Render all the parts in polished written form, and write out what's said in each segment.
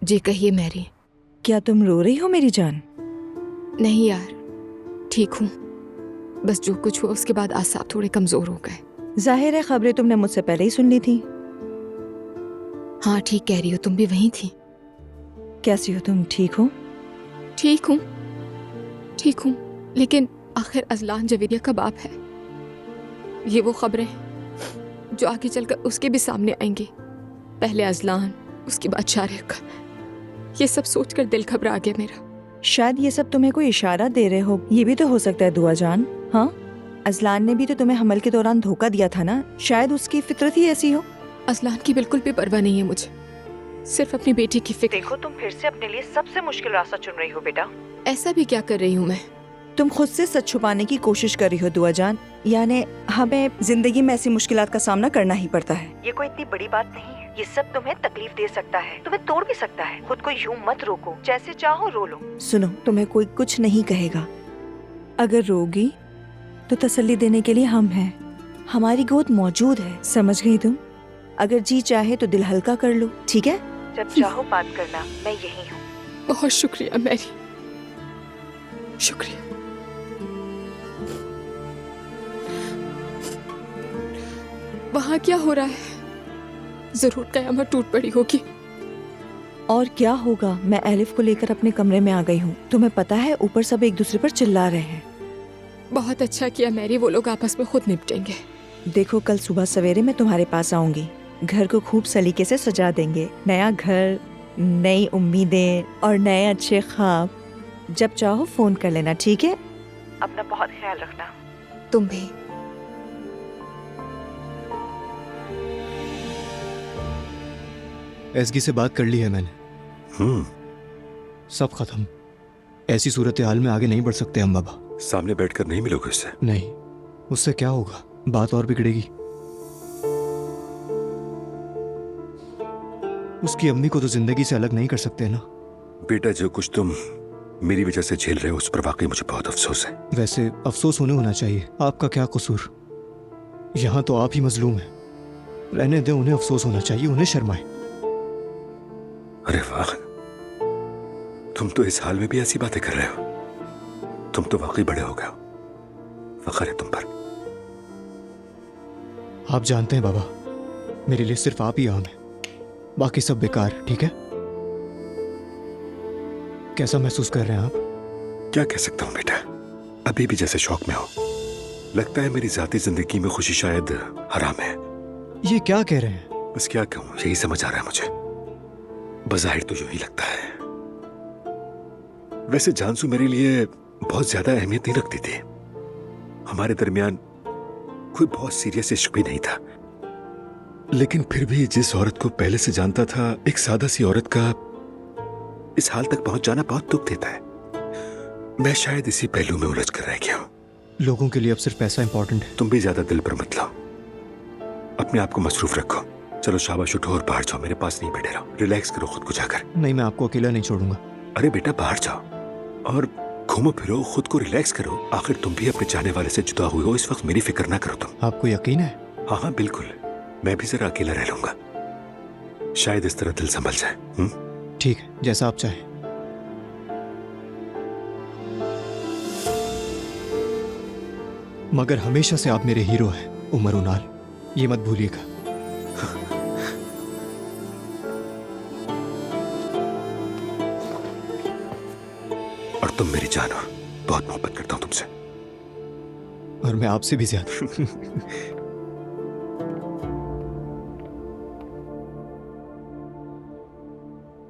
जी कहिए मैरी। क्या तुम रो रही हो मेरी जान? नहीं यार, ठीक हूँ। बस जो कुछ हुआ उसके बाद आसाब थोड़े कमजोर हो गए। जाहिर है खबरें तुमने मुझसे पहले ही सुन ली थी। हाँ ठीक कह रही हो, तुम भी वहीं थी। कैसी हो तुम, ठीक हो? ठीक हूँ, ठीक हूँ, लेकिन आखिर अजलान जवेरिया का बाप है। ये वो खबरें हैं जो आगे चलकर उसके भी सामने आएंगी। पहले अजलान, उसके बाद शारिक। ये सब सोचकर दिल घबरा गया मेरा। शायद ये सब तुम्हें कोई इशारा दे रहे हो। ये भी तो हो सकता है दुआ जान। हाँ, अजलान ने भी तो तुम्हें हमल के दौरान धोखा दिया था ना। शायद उसकी फितरत ही ऐसी हो। अजलान की बिल्कुल भी परवाह नहीं है मुझे, सिर्फ अपनी बेटी की फिक्र। देखो तुम फिर से अपने लिए सबसे मुश्किल रास्ता चुन रही हो बेटा। ऐसा भी क्या कर रही हूँ मैं? तुम खुद से सच छुपाने की कोशिश कर रही हो दुआ जान। यानी हमें जिंदगी में ऐसी मुश्किलात का सामना करना ही पड़ता है। ये कोई इतनी बड़ी बात नहीं है। ये सब तुम्हें तकलीफ दे सकता है, तुम्हें तोड़ भी सकता है। खुद को यूं मत रोको, जैसे चाहो रो लो। सुनो, तुम्हें कोई कुछ नहीं कहेगा। अगर रोगी तो तसल्ली देने के लिए हम हैं। हमारी गोद मौजूद है, समझ गई तुम? अगर जी चाहे तो दिल हल्का कर लो, ठीक है? जब चाहो बात करना, मैं यही हूँ। बहुत शुक्रिया मैरी, शुक्रिया। वहाँ क्या हो रहा है? जरूर कयामत टूट पड़ी होगी। और क्या होगा, मैं एलिफ को लेकर अपने कमरे में आ गई हूँ। तुम्हें पता है ऊपर सब एक दूसरे पर चिल्ला रहे हैं। बहुत अच्छा किया मैरी, वो लोग आपस में खुद निपटेंगे। देखो कल सुबह सवेरे मैं तुम्हारे पास आऊंगी। घर को खूब सलीके से सजा देंगे। नया घर, नई उम्मीदें और नए अच्छे ख्वाब। जब चाहो फोन कर लेना, ठीक है? अपना बहुत ख्याल रखना। तुम भी। एसगी से बात कर ली है मैंने। सब खत्म। ऐसी सूरत हाल में आगे नहीं बढ़ सकते हम बाबा। सामने बैठकर नहीं मिलोगे उससे? नहीं, उससे क्या होगा, बात और बिगड़ेगी। उसकी अम्मी को तो जिंदगी से अलग नहीं कर सकते ना। बेटा, जो कुछ तुम मेरी वजह से झेल रहे हो उस पर वाकई मुझे बहुत अफसोस है। वैसे अफसोस उन्हें होना चाहिए, आपका क्या कसूर? यहाँ तो आप ही मजलूम हैं। रहने दे, उन्हें अफसोस होना चाहिए, उन्हें शर्माए। अरे वाह, तुम तो इस हाल में भी ऐसी बातें कर रहे हो। तुम तो वाकई बड़े हो गए हो। फख्र है तुम पर। आप जानते हैं बाबा, मेरे लिए सिर्फ आप ही आम है, बाकी सब बेकार। ठीक है? कैसा महसूस कर रहे हैं आप? क्या कह सकता हूँ बेटा, अभी भी जैसे शौक में हो। लगता है मेरी जाती जिंदगी में खुशी शायद हराम है। ये क्या कह रहे हैं? बस क्या कहूँ, यही समझ आ रहा है मुझे। बज़ाहिर तो यूं ही लगता है। वैसे जानसू मेरे लिए बहुत ज्यादा अहमियत नहीं रखती थी। हमारे दरमियान कोई बहुत सीरियस इश्क भी नहीं था। लेकिन फिर भी जिस औरत को पहले से जानता था, एक सादा सी औरत का इस हाल तक पहुंच जाना बहुत दुख देता है। मैं शायद इसी पहलू में उलझ कर रह गया हूं। लोगों के लिए अब सिर्फ पैसा इंपॉर्टेंट है। तुम भी ज्यादा दिल पर मत लाओ, अपने आप को मसरूफ रखो। चलो शाबाश, उठो और बाहर जाओ, मेरे पास नहीं बैठे रहो। रिलैक्स करो खुद को जाकर। नहीं, मैं आपको अकेला नहीं छोड़ूंगा। अरे बेटा, बाहर जाओ और घूमो फिरो, खुद को रिलैक्स करो। आखिर तुम भी अपने चाहने वाले से जुदा हुए हो। इस वक्त मेरी फिक्र ना करो तुम। आपको यकीन है? हाँ हाँ बिल्कुल, मैं भी जरा अकेला रह लूंगा। शायद इस तरह दिल संभल जाए। ठीक है, जैसा आप चाहें। मगर हमेशा से आप मेरे हीरो हैं उमर उनाल, ये मत भूलिएगा। और तुम मेरी जान हो, बहुत मोहब्बत करता हूं तुमसे। और मैं आपसे भी ज्यादा।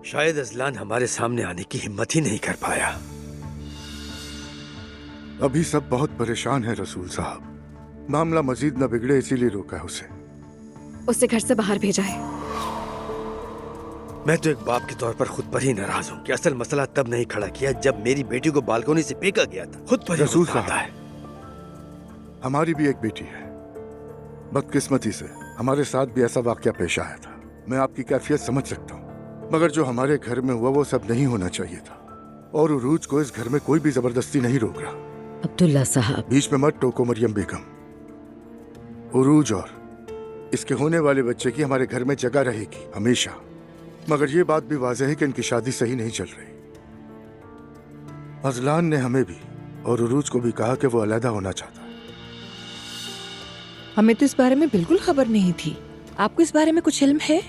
शायद अजलान हमारे सामने आने की हिम्मत ही नहीं कर पाया। अभी सब बहुत परेशान है रसूल साहब। मामला मजीद न बिगड़े इसीलिए रोका है उसे घर से बाहर भेजा है। मैं तो एक बाप के तौर पर खुद पर ही नाराज हूँ कि असल मसला तब नहीं खड़ा किया जब मेरी बेटी को बालकोनी से फेंका गया था। खुद पर ही रसूल गुस्सा आता है। हमारी भी एक बेटी है। बदकिस्मती से हमारे साथ भी ऐसा वाकया पेश आया था। मैं आपकी कैफियत समझ सकता हूँ, मगर जो हमारे घर में हुआ वो सब नहीं होना चाहिए था। और उरूज को इस घर में कोई भी जबरदस्ती नहीं रोक रहा। अब्दुल्ला साहब, बीच में मत टोको मरियम बेगम। उरूज और इसके होने वाले बच्चे की हमारे घर में जगह रहेगी हमेशा। मगर ये बात भी वाज़ेह है कि इनकी शादी सही नहीं चल रही। अजलान ने हमें भी और उरूज को भी कहा कि वो अलहदा होना चाहता है। हमें तो इस बारे में बिल्कुल खबर नहीं थी। आपको इस बारे में कुछ इल्म है?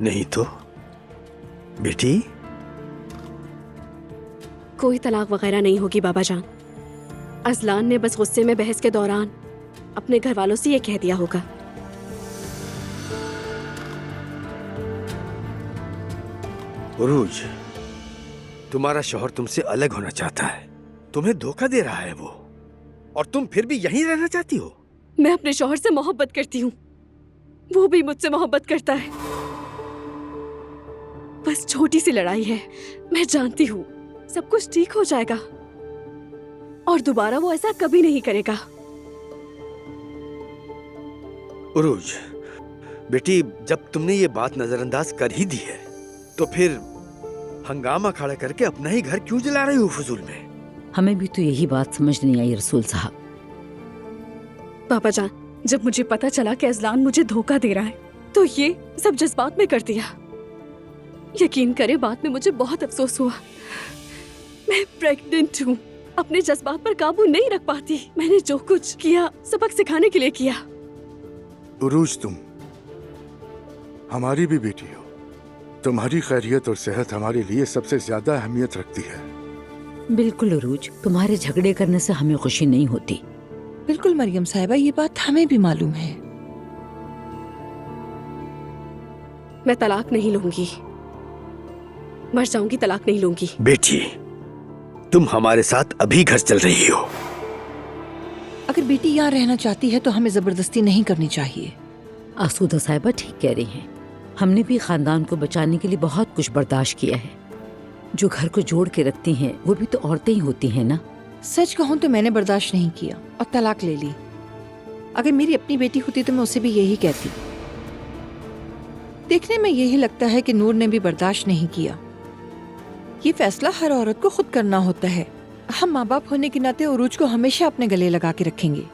नहीं तो बेटी, कोई तलाक वगैरह नहीं होगी बाबा जान। अजलान ने बस गुस्से में बहस के दौरान अपने घर वालों से ये कह दिया होगा। उरूज, तुम्हारा शौहर तुमसे अलग होना चाहता है, तुम्हें धोखा दे रहा है वो, और तुम फिर भी यहीं रहना चाहती हो। मैं अपने शौहर से मोहब्बत करती हूँ, वो भी मुझसे मोहब्बत करता है। बस छोटी सी लड़ाई है, मैं जानती हूँ सब कुछ ठीक हो जाएगा और दोबारा वो ऐसा कभी नहीं करेगा। उरूज बेटी, जब तुमने ये बात नजरअंदाज कर ही दी है तो फिर हंगामा खड़ा करके अपना ही घर क्यों जला रही हो फजूल में? हमें भी तो यही बात समझ नहीं आई रसूल साहब। पापा जान, जब मुझे पता चला कि अजलान मुझे धोखा दे रहा है तो ये सब जज्बात में कर दिया। यकीन करे बाद में मुझे बहुत अफसोस हुआ। मैं प्रेग्नेंट हूँ, अपने जज्बात पर काबू नहीं रख पाती। मैंने जो कुछ किया सबक सिखाने के लिए किया। उरूज, तुम हमारी भी बेटी हो। तुम्हारी खैरियत और सेहत हमारे लिए सबसे ज्यादा अहमियत रखती है। बिल्कुल उरूज, तुम्हारे झगड़े करने से हमें खुशी नहीं होती। बिल्कुल मरियम साहिबा, ये बात हमें भी मालूम है। मैं तलाक नहीं लूंगी, मर जाऊंगी, तलाक नहीं लूंगी। बेटी, तुम हमारे साथ अभी घर चल रही हो। अगर बेटी यहाँ रहना चाहती है तो हमें जबरदस्ती नहीं करनी चाहिए। आसूदा साहिबा ठीक कह रही हैं। हमने भी खानदान को बचाने के लिए बहुत कुछ बर्दाश्त किया है। जो घर को जोड़ के रखती हैं वो भी तो औरतें ही होती हैं ना। सच कहूँ तो मैंने बर्दाश्त नहीं किया और तलाक ले ली। अगर मेरी अपनी बेटी होती तो मैं उसे भी यही कहती। देखने में यही लगता है कि नूर ने भी बर्दाश्त नहीं किया। ये फैसला हर औरत को खुद करना होता है। हम माँ बाप होने के नाते उरूज को हमेशा अपने गले लगा के रखेंगे,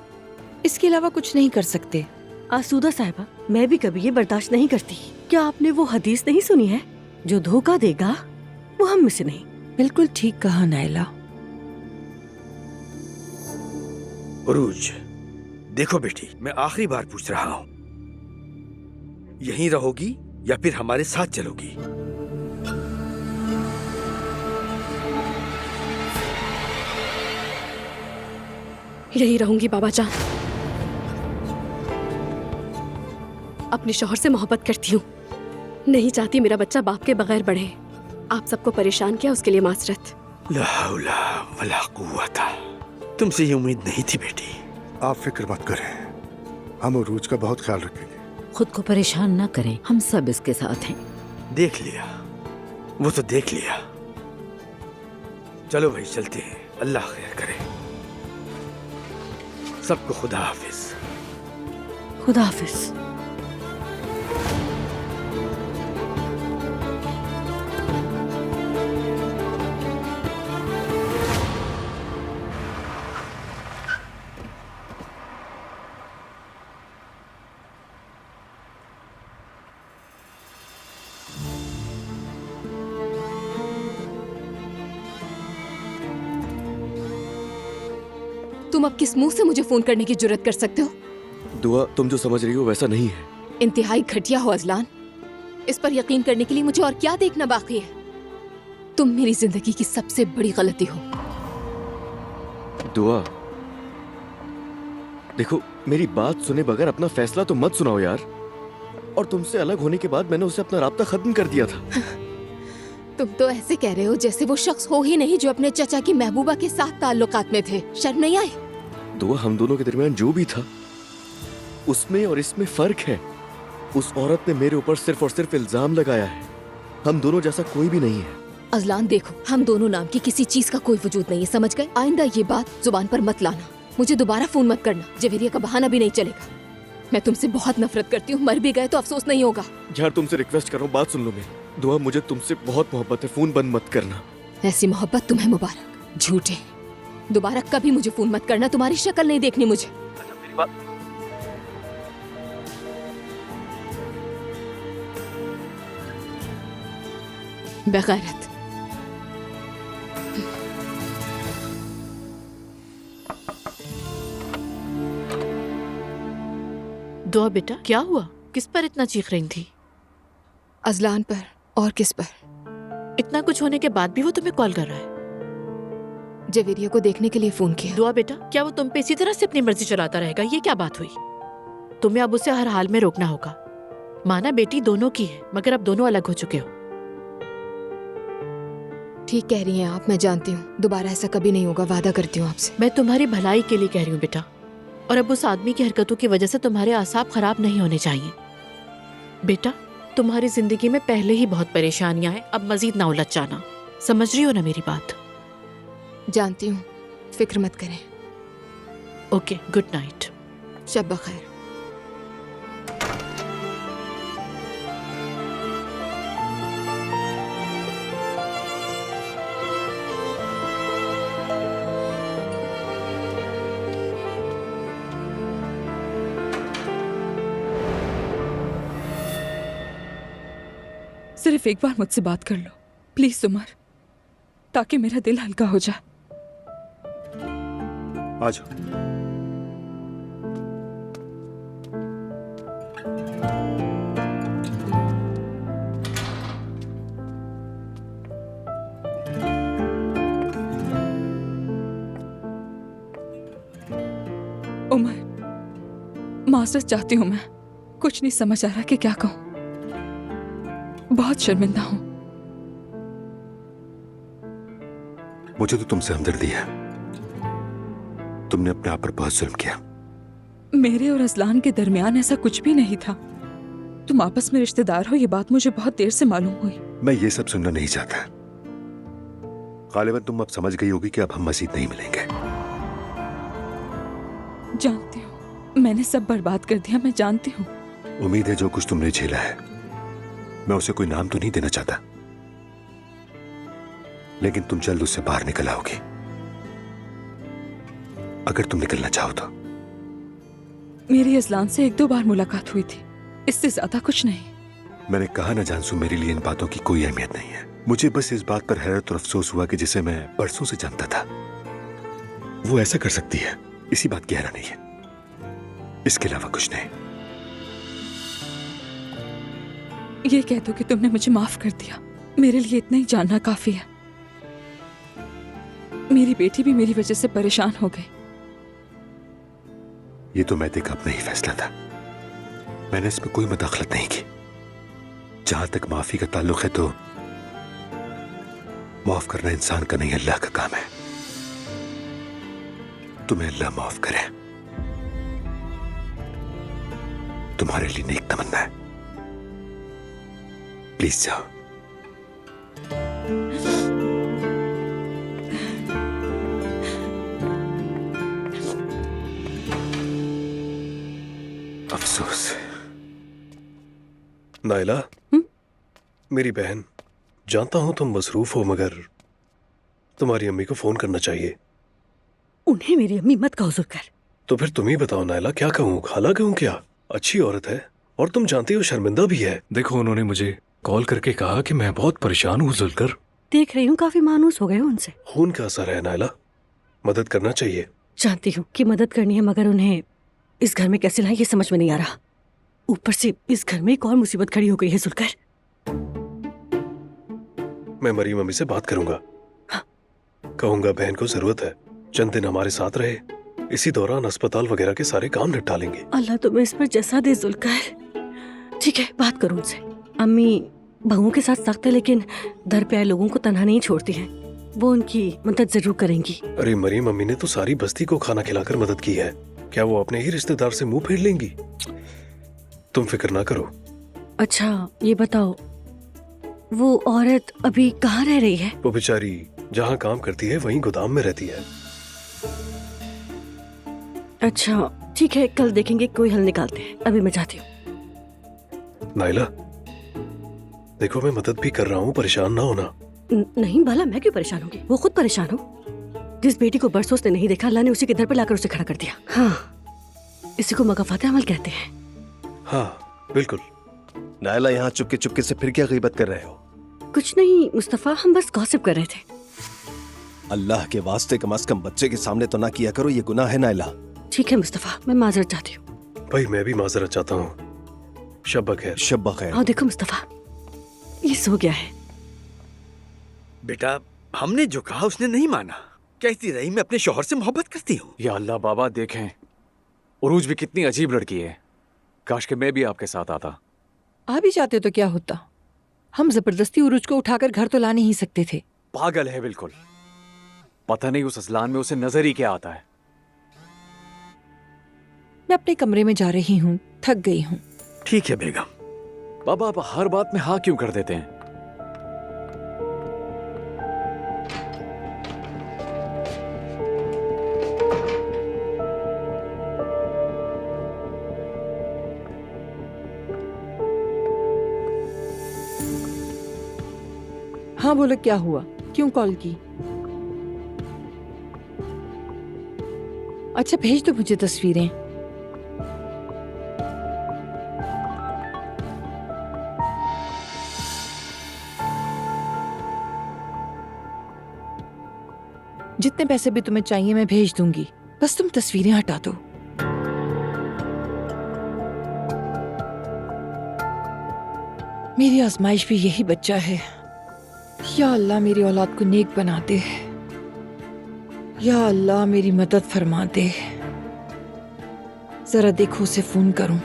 इसके अलावा कुछ नहीं कर सकते। आसूदा साहिबा, मैं भी कभी ये बर्दाश्त नहीं करती। क्या आपने वो हदीस नहीं सुनी है, जो धोखा देगा वो हम में से नहीं। बिल्कुल ठीक कहा नायला। उरूज, देखो बेटी, मैं आखिरी बार पूछ रहा हूँ, यहीं रहोगी या फिर हमारे साथ चलोगी? यही रहूंगी बाबा जान। अपने शौहर से मोहब्बत करती हूँ, नहीं चाहती मेरा बच्चा बाप के बगैर बढ़े। आप सबको परेशान किया, उसके लिए माजरत। ला हौला वला कुव्वता। तुमसे ये उम्मीद नहीं थी बेटी। आप फिक्र मत करें, हम उरूज का बहुत ख्याल रखेंगे। खुद को परेशान ना करें, हम सब इसके साथ हैं। देख लिया, वो तो देख लिया। चलो भाई चलते हैं, अल्लाह खैर करे। सबको खुदा हाफिज। खुदा हाफिज। तुम अब किस मुंह से मुझे फोन करने की जुर्रत कर सकते हो? दुआ, तुम जो समझ रही हो वैसा नहीं है। इंतहाई घटिया हो अजलान। इस पर यकीन करने के लिए मुझे और क्या देखना बाकी है? तुम मेरी जिंदगी की सबसे बड़ी गलती हो। दुआ, देखो मेरी बात सुने बगैर अपना फैसला तो मत सुनाओ यार। और तुमसे अलग होने के बाद मैंने उससे अपना राब्ता खत्म कर दिया था। तुम तो ऐसे कह रहे हो जैसे वो शख्स हो ही नहीं जो अपने चचा की महबूबा के साथ ताल्लुकात में थे। शर्म नहीं आई? दुआ, हम दोनों के दरमियान जो भी था उसमें और इसमें फर्क है। उस औरत ने मेरे ऊपर सिर्फ और सिर्फ इल्जाम लगाया है। हम दोनों जैसा कोई भी नहीं है। अजलान देखो, हम दोनों नाम की किसी चीज का कोई वजूद नहीं है, समझ गए? आइंदा ये बात जुबान पर मत लाना। मुझे दोबारा फोन मत करना, जवेरिया का बहाना भी नहीं चलेगा। मैं तुमसे बहुत नफरत करती हूँ, मर भी गए तो अफसोस नहीं होगा। यार तुमसे रिक्वेस्ट कर रहा हूँ, बात सुन लो मेरी। दुआ, मुझे तुमसे बहुत मोहब्बत है, फोन बंद मत करना। ऐसी मोहब्बत तुम्हें मुबारक। झूठे, दोबारा कभी मुझे फोन मत करना, तुम्हारी शक्ल नहीं देखनी मुझे। मेरी बात बेगैरत। दुआ बेटा, क्या हुआ? किस पर इतना चीख रही थी? अजलान पर। और किस पर? इतना कुछ होने के बाद भी वो तुम्हें कॉल कर रहा है? जवेरिया को देखने के लिए फोन किया। दुआ बेटा, क्या वो तुम पे इसी तरह से अपनी मर्जी चलाता रहेगा? ये क्या बात हुई? तुम्हें अब उसे हर हाल में रोकना होगा। माना बेटी दोनों की है, मगर अब दोनों अलग हो चुके हो। ठीक कह रही हैं आप, मैं जानती हूँ। दोबारा ऐसा कभी नहीं होगा, वादा करती हूँ आपसे। मैं तुम्हारी भलाई के लिए कह रही हूँ बेटा। और अब उस आदमी की हरकतों की वजह से तुम्हारे आसाब खराब नहीं होने चाहिए। बेटा, तुम्हारी जिंदगी में पहले ही बहुत परेशानियां हैं, अब मजीद ना उलझ जाना। समझ रही हो ना मेरी बात? जानती हूँ, फिक्र मत करें। Okay, good night. शब बखैर। सिर्फ एक बार मुझसे बात कर लो प्लीज उमर, ताकि मेरा दिल हल्का हो जाए। आ जाओ। उमर, मास्टर्स चाहती हूँ मैं। कुछ नहीं समझ आ रहा कि क्या कहूँ। बहुत शर्मिंदा हूँ। मुझे तो तुमसे हमदर्दी है। तुमने अपने आप पर बहुत जुल्म किया। मेरे और असलान के दरमियान ऐसा कुछ भी नहीं था। तुम आपस में रिश्तेदार हो, ये बात मुझे बहुत देर से मालूम हुई। मैं ये सब सुनना नहीं चाहता। गालिबन तुम अब समझ गई होगी कि अब हम मजीद नहीं मिलेंगे। जानती हूँ, मैंने सब बर्बाद कर दिया, मैं जानती हूँ। उम्मीद है जो कुछ तुमने झेला है, मैं उसे कोई नाम तो नहीं देना चाहता, लेकिन तुम जल्द उससे बाहर निकल आओगी, अगर तुम निकलना चाहो तो। मेरी असलान से 1-2 बार मुलाकात हुई थी, इससे ज्यादा कुछ नहीं। मैंने कहा ना जानसू, मेरे लिए इन बातों की कोई अहमियत नहीं है। मुझे बस इस बात पर हैरत और अफसोस हुआ कि जिसे मैं बरसों से जानता था, वो ऐसा कर सकती है, इसी बात की हैरानी है, इसके अलावा कुछ नहीं। ये कह दो कि तुमने मुझे माफ कर दिया, मेरे लिए इतना ही जानना काफी है। मेरी बेटी भी मेरी वजह से परेशान हो गई। ये तो मैते का अपना ही फैसला था, मैंने इसमें कोई मुदाखलत नहीं की। जहां तक माफी का ताल्लुक है तो माफ करना इंसान का नहीं, अल्लाह का काम है। तुम्हें अल्लाह माफ करे, तुम्हारे लिए नेक तमन्ना है। प्लीज जाओ। अफसोस। नाइला, मेरी बहन, जानता हूं तुम मसरूफ हो, मगर तुम्हारी अम्मी को फोन करना चाहिए। उन्हें मेरी अम्मी मत कहो जुल्कर। तो फिर तुम ही बताओ नाइला, क्या कहूँ? खाला कहूँ क्या? अच्छी औरत है और तुम जानती हो शर्मिंदा भी है। देखो, उन्होंने मुझे कॉल करके कहा कि मैं बहुत परेशान हूँ जुल्कर। देख रही हूँ काफी मायूस हो गए हो उनसे। खून का असर है नाइला, मदद करना चाहिए। जानती हूँ कि मदद करनी है, मगर उन्हें इस घर में कैसे लाएं ये समझ में नहीं आ रहा। ऊपर से इस घर में एक और मुसीबत खड़ी हो गई है जुल्कर। मैं मरी मम्मी से बात करूंगा। हाँ। कहूंगा बहन को जरूरत है, चंद दिन हमारे साथ रहे, इसी दौरान अस्पताल वगैरह के सारे काम निपटा लेंगे। अल्लाह तुम्हें इस पर जैसा दे जुल्कर। ठीक है, बात करूँ उनसे। अम्मी बहुओं के साथ सख्त है, लेकिन दर पे आए लोगों को तन्हा नहीं छोड़ती हैं। वो उनकी मदद जरूर करेंगी। अरे मरी मम्मी ने तो सारी बस्ती को खाना खिलाकर मदद की है, क्या वो अपने ही रिश्तेदार से मुंह फेर लेंगी? तुम फिक्र ना करो। अच्छा ये बताओ, वो औरत अभी कहाँ रह रही है? वो बेचारी जहाँ काम करती है वहीं गोदाम में रहती है। अच्छा ठीक है, कल देखेंगे, कोई हल निकालते हैं। अभी मैं जाती हूँ। नाइला देखो, मैं मदद भी कर रहा हूँ, परेशान ना होना। नहीं बाला, मैं क्यों परेशान होंगी? वो खुद परेशान हो। जिस बेटी को बरसों से नहीं देखा, अल्लाह ने उसी के दर पे लाकर उसे खड़ा कर दिया। हाँ, इसी को मकाफात अमल कहते हैं। हाँ बिल्कुल। नायला, यहाँ चुपके चुपके से फिर क्या गीबत कर रहे हो? कुछ नहीं मुस्तफा, हम बस गॉसिप कर रहे थे। अल्लाह के वास्ते कम से कम बच्चे के सामने तो ना किया करो, ये गुनाह है नाइला। ठीक है मुस्तफा, मैं माजरत चाहती हूँ। भाई मैं भी माजरत चाहता हूँ। शब्बा खैर। शब्बा खैर। आओ देखो मुस्तफा, ये सो गया है। बेटा हमने जो कहा उसने नहीं माना, कहती रही मैं अपने शौहर से मोहब्बत करती हूँ। या अल्लाह बाबा, देखें उरूज भी कितनी अजीब लड़की है। काश के मैं भी आपके साथ आता। आ भी जाते तो क्या होता, हम जबरदस्ती उरूज को उठाकर घर तो ला नहीं सकते थे। पागल है बिल्कुल। पता नहीं उस असलान में उसे नजर ही क्या आता है। मैं अपने कमरे में जा रही हूँ, थक गई हूँ। ठीक है बेगम। बाबा आप हर बात में हाँ क्यों कर देते हैं? हाँ बोलो, क्या हुआ, क्यों कॉल की? अच्छा भेज दो मुझे तस्वीरें। जितने पैसे भी तुम्हें चाहिए मैं भेज दूंगी, बस तुम तस्वीरें हटा दो। मेरी आजमाइश भी यही बच्चा है। या अल्लाह मेरी औलाद को नेक बना दे। या अल्लाह मेरी मदद फरमा दे। जरा देखो उसे फोन करूं।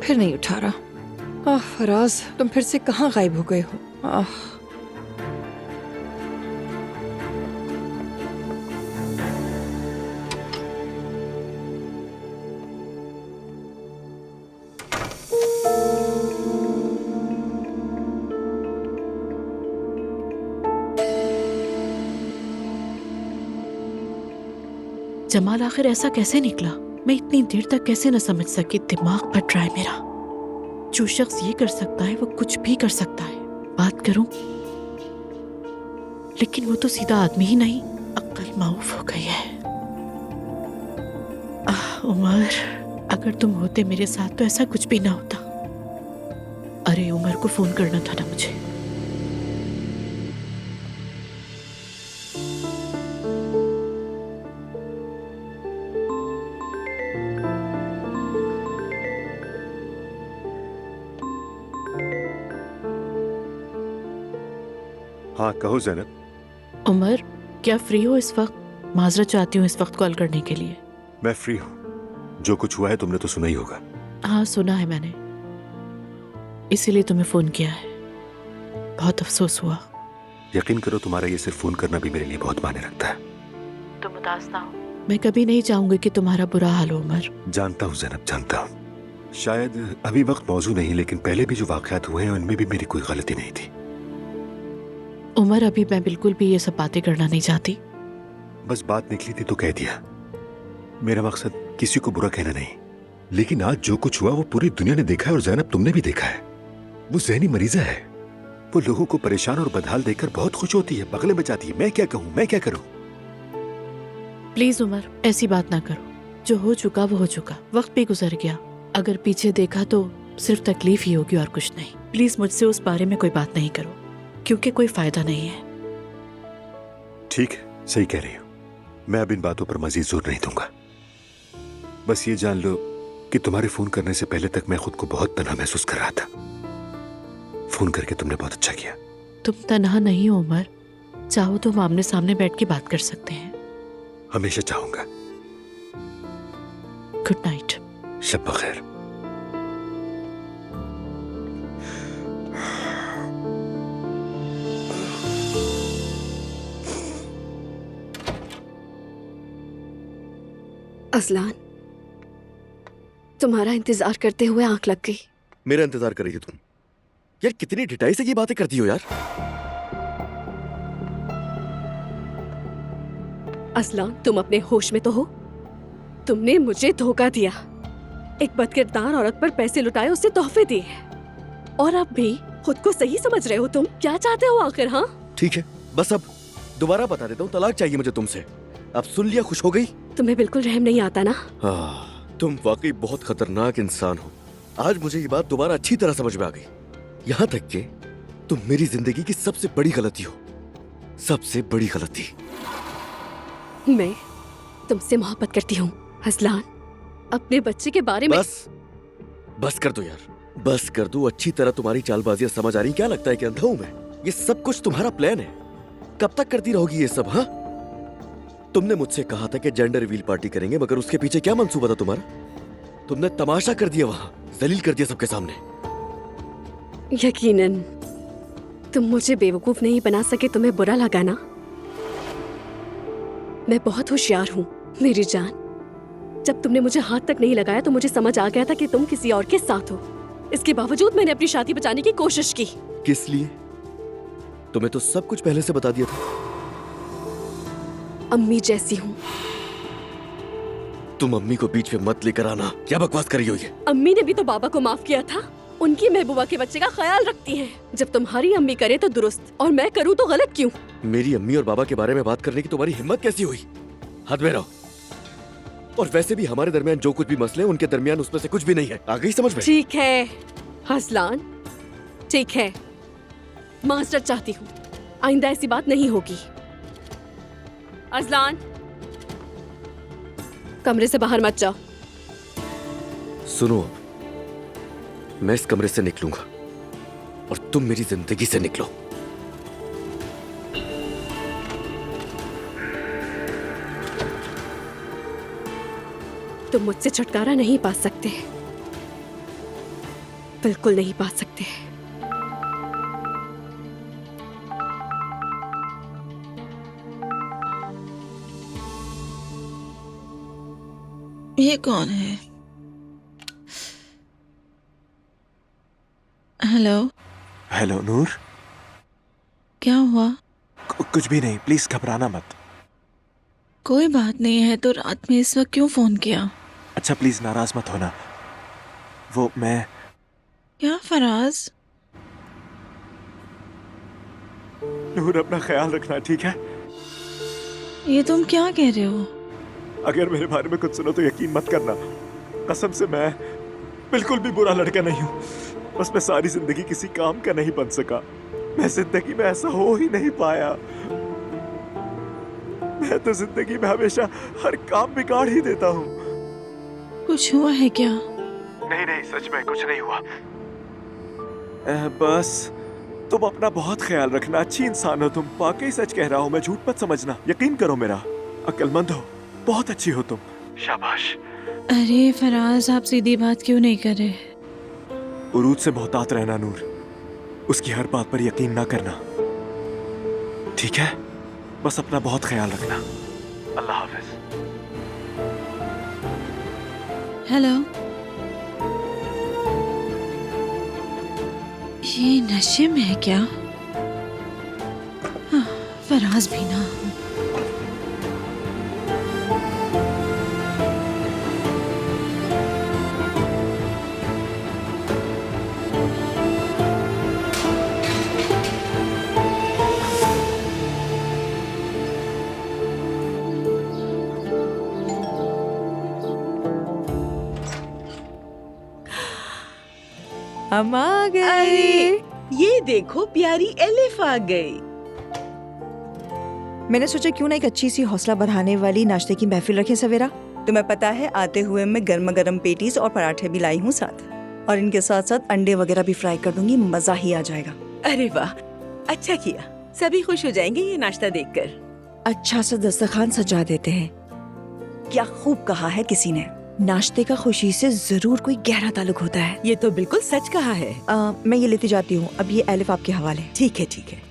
फिर नहीं उठा रहा। फराज तुम फिर से कहाँ गायब हो गए हो? जमाल आखिर ऐसा कैसे निकला? मैं इतनी देर तक कैसे न समझ सकी। दिमाग फट रहा है मेरा। जो शख्स ये कर सकता है वो कुछ भी कर सकता है। बात करूं लेकिन वो तो सीधा आदमी ही नहीं, अक्ल माऊफ हो गई है। उमर, अगर तुम होते मेरे साथ तो ऐसा कुछ भी ना होता। अरे उमर को फोन करना था ना मुझे। हाँ कहो ज़ैनब। उमर, क्या फ्री हो इस वक्त? माजरत चाहती हूँ इस वक्त कॉल करने के लिए। मैं फ्री हूँ। जो कुछ हुआ है तुमने तो सुना ही होगा। हाँ सुना है मैंने, इसीलिए तुम्हें फोन किया है। बहुत अफसोस हुआ। यकीन करो तुम्हारा ये सिर्फ फोन करना भी मेरे लिए बहुत मायने रखता है। तुम उदास ना हो। मैं कभी नहीं चाहूंगी कि तुम्हारा बुरा हाल हो उमर। जानता हूँ ज़ैनब, जानता हूँ। शायद अभी वक्त मौजूद नहीं, लेकिन पहले भी जो वाक़यात हुए हैं उनमें भी मेरी कोई गलती नहीं थी। उमर, अभी मैं बिल्कुल भी ये सब बातें करना नहीं चाहती। बस बात निकली थी तो कह दिया। मेरा मकसद किसी को बुरा कहना नहीं, लेकिन आज जो कुछ हुआ वो पूरी दुनिया ने देखा है और ज़ैनब तुमने भी देखा है। वो ज़हनी मरीज़ा है। वो लोगों को परेशान और बदहाल देखकर बहुत खुश होती है, बगले में जाती है। मैं क्या कहूँ, मैं क्या करूँ? प्लीज उमर, ऐसी बात ना करो। जो हो चुका वो हो चुका, वक्त भी गुजर गया। अगर पीछे देखा तो सिर्फ तकलीफ ही होगी और कुछ नहीं। प्लीज मुझसे उस बारे में कोई बात नहीं करो, क्योंकि कोई फायदा नहीं है। ठीक है, सही कह रही हो। मैं अब इन बातों पर मजीद जोर नहीं दूंगा। बस ये जान लो कि तुम्हारे फोन करने से पहले तक मैं खुद को बहुत तन्हा महसूस कर रहा था। फोन करके तुमने बहुत अच्छा किया। तुम तन्हा नहीं हो उमर। चाहो तो हम आमने सामने बैठ के बात कर सकते हैं। हमेशा चाहूंगा। Good night. शब बखैर। असलान, तुम्हारा इंतजार करते हुए आंख लग गई। मेरा इंतजार कर रही थी तुम? यार कितनी ढिठाई से ये बातें करती हो यार। असलान, तुम अपने होश में तो हो? तुमने मुझे धोखा दिया, एक बदकिरदार औरत पर पैसे लुटाए, उससे तोहफे दिए, और अब भी खुद को सही समझ रहे हो। तुम क्या चाहते हो आखिर? हाँ ठीक है, बस अब दोबारा बता देता हूँ, तलाक चाहिए मुझे तुमसे। अब सुन लिया, खुश हो गई? तुम्हें बिल्कुल रहम नहीं आता ना? तुम वाकई बहुत खतरनाक इंसान हो। आज मुझे ये बात दोबारा अच्छी तरह समझ में आ गई। यहाँ तक कि तुम मेरी जिंदगी की सबसे बड़ी गलती हो, सबसे बड़ी गलती। मैं तुमसे मोहब्बत करती हूँ असलान। अपने बच्चे के बारे में बस कर दो यार, बस कर दो। अच्छी तरह तुम्हारी चालबाजियां समझ आ रही। क्या लगता है कि अंधा हूं मैं? ये सब कुछ तुम्हारा प्लान है। कब तक करती रहोगी ये सब? हाँ, तुमने मुझसे कहा था कि जेंडर रिवील पार्टी करेंगे, मगर उसके पीछे क्या मंसूबा था तुम्हारा? तुमने तमाशा कर दिया, वहां जलील कर दिया सबके सामने। यकीनन तुम मुझे बेवकूफ नहीं बना सके। तुम्हें बुरा लगा ना? मैं बहुत होशियार हूँ मेरी जान। जब तुमने मुझे हाथ तक नहीं लगाया तो मुझे समझ आ गया था कि तुम किसी और के साथ हो। इसके बावजूद मैंने अपनी शादी बचाने की कोशिश की। किस लिए? तुम्हें तो सब कुछ पहले से बता दिया था। अम्मी जैसी हूँ। तुम अम्मी को बीच में मत लेकर आना। क्या बकवास कर रही हो ये? अम्मी ने भी तो बाबा को माफ किया था। उनकी महबूबा के बच्चे का ख्याल रखती हैं। जब तुम्हारी अम्मी करे तो दुरुस्त और मैं करूँ तो गलत क्यों? मेरी अम्मी और बाबा के बारे में बात करने की तुम्हारी हिम्मत कैसी हुई? हद में रहो। और वैसे भी हमारे दरमियान जो कुछ भी मसले हैं, उनके दरमियान उसमें से कुछ भी नहीं है। आ गई समझ में? ठीक है हसलान, ठीक है। मास्टर चाहती हूँ आइंदा ऐसी बात नहीं होगी। अजलान, कमरे से बाहर मत जाओ। सुनो, मैं इस कमरे से निकलूंगा और तुम मेरी जिंदगी से निकलो। तुम मुझसे छुटकारा नहीं पा सकते, बिल्कुल नहीं पा सकते। ये कौन है? हेलो। हेलो नूर। क्या हुआ? कुछ भी नहीं, प्लीज घबराना मत। कोई बात नहीं है, तो रात में इस वक्त क्यों फोन किया? अच्छा प्लीज नाराज मत होना। वो मैं... क्या फराज? नूर अपना ख्याल रखना, ठीक है? ये तुम क्या कह रहे हो? अगर मेरे बारे में कुछ सुनो तो यकीन मत करना। कसम से मैं बिल्कुल भी बुरा लड़का नहीं हूँ। बस मैं सारी जिंदगी किसी काम का नहीं बन सका। मैं जिंदगी में ऐसा हो ही नहीं पाया। मैं तो जिंदगी में हमेशा हर काम बिगाड़ ही देता हूँ। कुछ हुआ है क्या? नहीं नहीं, सच में कुछ नहीं हुआ। बस तुम अपना बहुत ख्याल रखना। अच्छी इंसान हो तुम, वाकई सच कह रहा हूँ मैं, झूठ मत समझना। यकीन करो मेरा, अक्लमंद हो, बहुत अच्छी हो तुम। शाबाश। अरे फराज, आप सीधी बात क्यों नहीं कर रहे? उरूज से मोहतात रहना नूर। उसकी हर बात पर यकीन ना करना, ठीक है? बस अपना बहुत ख्याल रखना। अल्लाह हाफिज। हेलो। ये नशे में है क्या? हाँ, फराज भी ना। हम आ गए। ये देखो, प्यारी एलिफ आ गई। मैंने सोचा क्यों ना एक अच्छी सी हौसला बढ़ाने वाली नाश्ते की महफिल रखें सवेरा। तुम्हें पता है, आते हुए मैं गर्मा गर्म पेटीज और पराठे भी लाई हूँ साथ, और इनके साथ साथ अंडे वगैरह भी फ्राई कर दूंगी। मजा ही आ जाएगा। अरे वाह, अच्छा किया। सभी खुश हो जाएंगे ये नाश्ता देखकर। अच्छा सा दस्तरखान सजा देते हैं। क्या खूब कहा है किसी ने, नाश्ते का खुशी से जरूर कोई गहरा ताल्लुक होता है। ये तो बिल्कुल सच कहा है। मैं ये लेती जाती हूँ। अब ये एलिफ आपके हवाले। ठीक है ठीक है।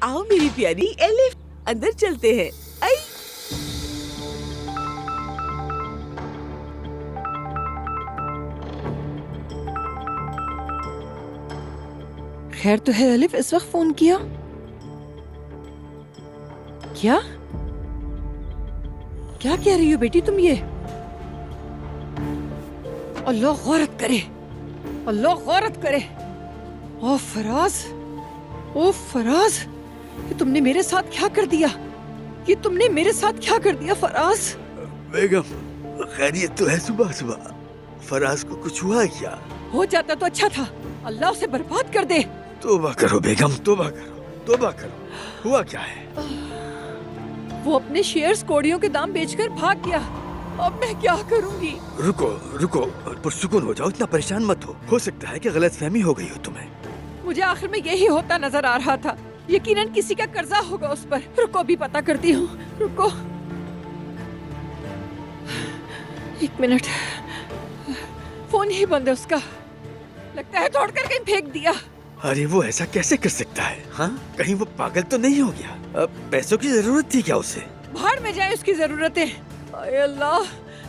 आओ मेरी प्यारी एलिफ, अंदर चलते हैं। आई। खैर तो है एलिफ, इस वक्त फोन किया? क्या क्या कह रही हो बेटी तुम ये? अल्लाह गौरत करे, अल्लाह गौरत करे। ओ फराज, ओ फराज, ये तुमने मेरे साथ क्या कर दिया? ये तुमने मेरे साथ क्या कर दिया फराज? बेगम खैरियत तो है? सुबह सुबह फराज को कुछ हुआ क्या? हो जाता तो अच्छा था, अल्लाह उसे बर्बाद कर दे। तौबा करो बेगम, तौबा करो, तौबा करो। हुआ क्या है? वो अपने शेयर्स कोड़ियों के दाम बेचकर भाग गया। अब मैं क्या करूंगी? रुको रुको, पुरसुकून हो जाओ, इतना परेशान मत हो सकता है कि गलतफहमी हो गई हो तुम्हें। मुझे आखिर में यही होता नजर आ रहा था। यकीनन किसी का कर्जा होगा उस पर। रुको अभी पता करती हूँ, रुको। 1 मिनट, फोन ही बंद है उसका। लगता है तोड़कर कहीं फेंक दिया। अरे वो ऐसा कैसे कर सकता है? हाँ, कहीं वो पागल तो नहीं हो गया? अब पैसों की जरूरत थी क्या उसे? बाहर में जाए उसकी जरूरतें। आए अल्लाह,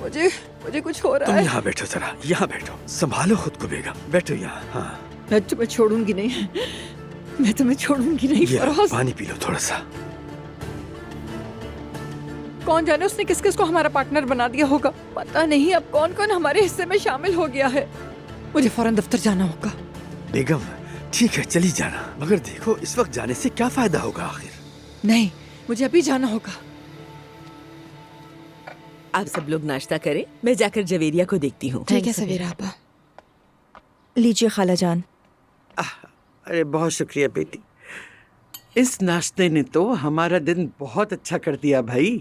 मुझे कुछ हो रहा तुम है। यहाँ बैठो जरा, यहाँ बैठो, संभालो खुद को बेगम, बैठो यहाँ। हाँ, मैं तुम्हें छोड़ूंगी नहीं, मैं तुम्हें छोड़ूंगी नहीं ये फराज। पानी पी लो थोड़ा सा। कौन जाने उसने किस किस को हमारा पार्टनर बना दिया होगा। पता नहीं अब कौन कौन हमारे हिस्से में शामिल हो गया है। मुझे फौरन दफ्तर जाना होगा। बेगम ठीक है, चली जाना, मगर देखो इस वक्त जाने से क्या फायदा होगा आखिर? नहीं, मुझे अभी जाना होगा। आप सब लोग नाश्ता करें, मैं जाकर जवेरिया को देखती हूँ। ठीक है सवेरा आपा। लीजिए खाला जान। अरे बहुत शुक्रिया बेटी, इस नाश्ते ने तो हमारा दिन बहुत अच्छा कर दिया भाई।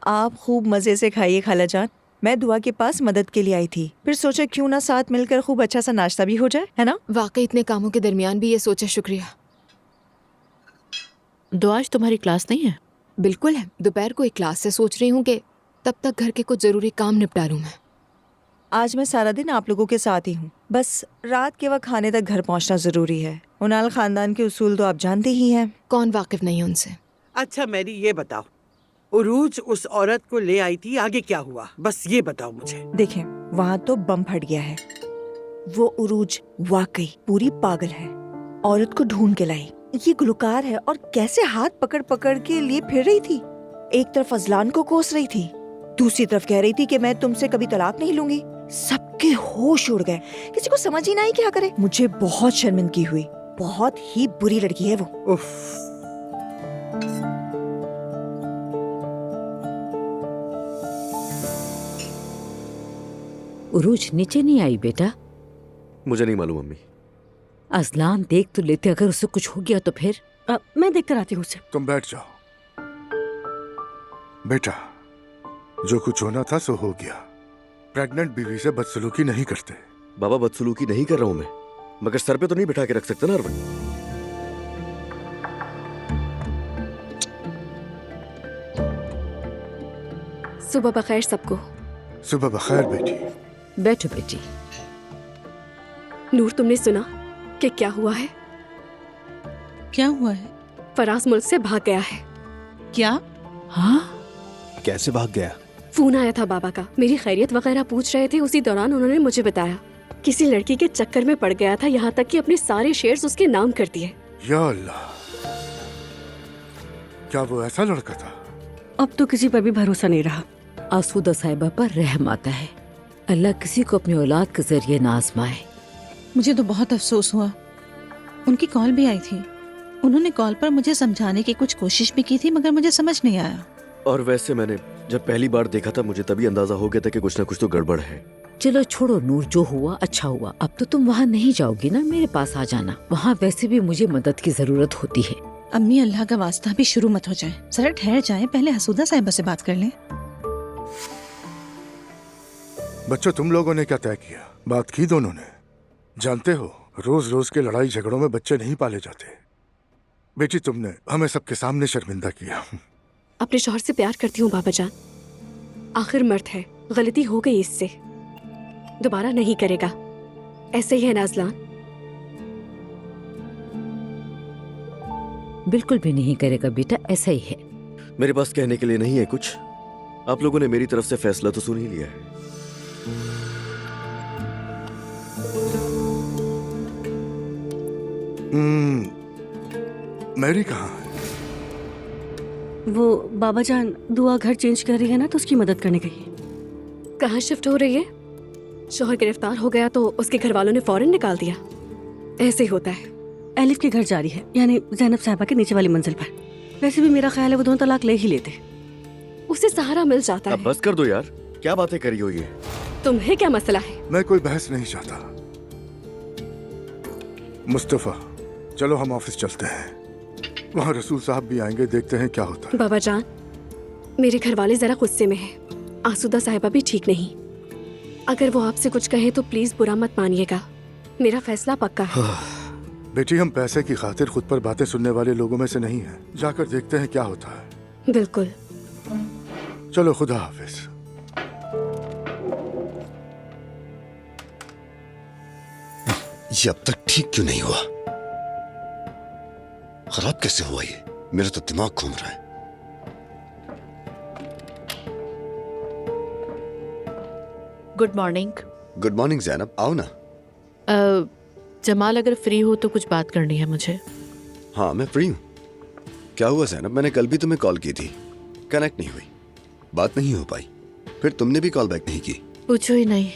आप खूब मजे से खाइए खाला जान। मैं दुआ के पास मदद के लिए आई थी, फिर सोचा क्यों ना साथ मिलकर खूब अच्छा सा नाश्ता भी हो जाए, है ना? वाकई इतने कामों के दरमियान भी ये सोचा, शुक्रिया। दो आज तुम्हारी क्लास नहीं है? बिल्कुल है, दोपहर को एक क्लास से सोच रही हूँ कि तब तक घर के कुछ जरूरी काम निपटा लूं मैं। आज मैं सारा दिन आप लोगों के साथ ही हूँ, बस रात के वक्त खाने तक घर पहुँचना जरूरी है। उनाल खानदान के उसूल तो आप जानते ही हैं। कौन वाकिफ नहीं है उनसे? अच्छा मैरी ये बताओ, उरूज उस औरत को ले आई थी, आगे क्या हुआ? बस ये बताओ मुझे। देखें, वहाँ तो बम फट गया है। वो उरूज वाकई पूरी पागल है। औरत को ढूंढ के लाई। ये गुलकार है और कैसे हाथ पकड़ पकड़ के लिए फिर रही थी। एक तरफ अजलान को कोस रही थी, दूसरी तरफ कह रही थी कि मैं तुमसे कभी तलाक नहीं लूंगी। सबके होश उड़ गए, किसी को समझ ही ना आई क्या करे। मुझे बहुत शर्मिंदगी हुई। बहुत ही बुरी लड़की है वो। उफ। उरूज नीचे नहीं आई बेटा? मुझे नहीं मालूम अम्मी। अजलान देख तो लेते, अगर उससे कुछ हो गया तो फिर? मैं देखकर आती हूँ उसे। तुम बैठ जाओ बेटा, जो कुछ होना था सो हो गया। प्रेग्नेंट बीवी से बदसलूकी नहीं करते। बाबा बदसलूकी नहीं कर रहा हूं मैं, मगर सर पे तो नहीं बिठा के रख सकते ना अरविंद। सुबह बखैर सबको। सुबह बखैर बेटी। बैठो बेटी। नूर, तुमने सुना कि क्या हुआ है? क्या हुआ है? फराज मुल्क से भाग गया है। क्या? हाँ? कैसे भाग गया? फोन आया था बाबा का, मेरी खैरियत वगैरह पूछ रहे थे। उसी दौरान उन्होंने मुझे बताया किसी लड़की के चक्कर में पड़ गया था, यहाँ तक कि अपने सारे शेयर्स उसके नाम कर दिए। या अल्लाह, क्या वो ऐसा लड़का था? अब तो किसी पर भी भरोसा नहीं रहा। आसूदा साहिबा पर रहम आता है। अल्लाह किसी को अपनी औलाद के जरिए ना आजमाए। मुझे तो बहुत अफसोस हुआ। उनकी कॉल भी आई थी, उन्होंने कॉल पर मुझे समझाने की कुछ कोशिश भी की थी, मगर मुझे समझ नहीं आया। और वैसे मैंने जब पहली बार देखा था, मुझे तभी अंदाजा हो गया था कि कुछ ना कुछ तो गड़बड़ है। चलो छोड़ो नूर, जो हुआ अच्छा हुआ। अब तो तुम वहाँ नहीं जाओगी ना, मेरे पास आ जाना। वहाँ वैसे भी मुझे मदद की जरूरत होती है। अम्मी, अल्लाह का वास्ता भी शुरू मत हो जाए, जरा ठहर जाए, पहले हसूदा साहिबा से बात कर लें। बच्चों, तुम लोगों ने क्या तय किया? बात की दोनों ने? जानते हो, रोज रोज के लड़ाई झगड़ों में बच्चे नहीं पाले जाते। बेटी, तुमने हमें सबके सामने शर्मिंदा किया। अपने शौहर से प्यार करती हूँ बाबा जान, आखिर मर्द है, गलती हो गई, इससे दोबारा नहीं करेगा। ऐसे ही है नाज़लान? बिल्कुल भी नहीं करेगा बेटा, ऐसा ही है। मेरे पास कहने के लिए नहीं है कुछ। आप लोगों ने मेरी तरफ से फैसला तो सुन ही लिया है। मैरी कहाँ है? वो बाबा जान दुआ घर चेंज कर रही है ना, तो उसकी मदद करने गई है। कहाँ शिफ्ट हो रही है? शौहर गिरफ्तार हो गया तो उसके घर वालों ने फौरन निकाल दिया। ऐसे ही होता है। एलिफ के घर जा रही है, यानी ज़ैनब साहिबा के नीचे वाली मंजिल पर। वैसे भी मेरा ख्याल है वो दोनों तलाक ले ही लेते। उसे सहारा मिल जाता अब है। बस कर दो यार। क्या बातें करी हो ये? तुम्हें क्या मसला है? मैं कोई बहस नहीं चाहता। मुस्तफा, चलो हम ऑफिस चलते हैं। वहाँ रसूल साहब भी आएंगे, देखते हैं क्या होता है। बाबा जान, मेरे घर वाले जरा गुस्से में हैं। आसूदा साहिबा भी ठीक नहीं। अगर वो आपसे कुछ कहे तो प्लीज बुरा मत मानिएगा। मेरा फैसला पक्का है। बेटी, हम पैसे की खातिर खुद पर बातें सुनने वाले लोगों में से नहीं हैं। जाकर देखते हैं क्या होता है। बिल्कुल। चलो, खुदा हाफिज। ये अब तक ठीक क्यों नहीं हुआ? खराब कैसे हुआ ये? मेरा तो दिमाग घूम रहा है। Good morning. Good morning Zainab, आओ ना। जमाल, अगर फ्री हो तो कुछ बात करनी है मुझे। हाँ, मैं फ्री हूँ। क्या हुआ जैनब? मैंने कल भी तुम्हें कॉल की थी, कनेक्ट नहीं हुई, बात नहीं हो पाई। फिर तुमने भी कॉल बैक नहीं की। पूछो ही नहीं,